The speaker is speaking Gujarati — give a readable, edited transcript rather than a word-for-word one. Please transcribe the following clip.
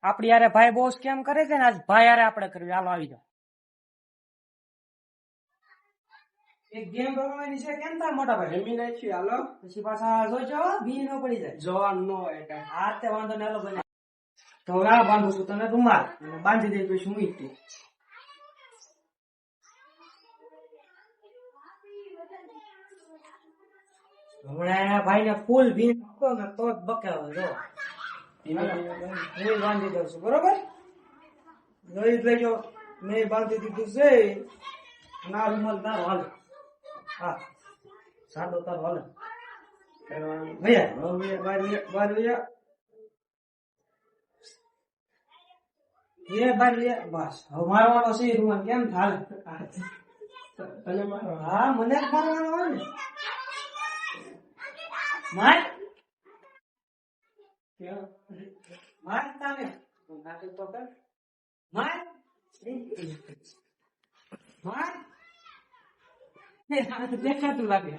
આપડી યારે ભાઈ બહુ કેમ કરે છે ને આજ ભાઈ યારે આપડે કરવી. હાલો આવી જાઓ. એક ગેમ રમવાની છે કેમ થાય મોટા ભાઈ? રમી નાખી હાલો. પછી પાછા જોજો બી ન પડી જાય. જોવા નો હોય કાંઈ. હા તે વાંધો ને. હાલો બને તો આ બાંધું છું તને રૂમાલ અને બાંધી દઈ પછી હું ઈટી. હમણાં ભાઈ ને ફૂલ ભીન ને તો જ બકાવે. જો હું બાંધી દઉં છું બરોબર. જોઈ જ લેજો મેં બાંધી દીધું છે. ના રૂમાલ તારો હાલે. હા સાદો તારો હાલે. ભૈયા એ બાર બસ હવે મારવાનો છે રૂમાલ કેમ થાય? તને મારો. હા મને જ મારવાનો હોય ને. માર માર તાને નાટક તો કર. માર માર દેખાતું લાગે.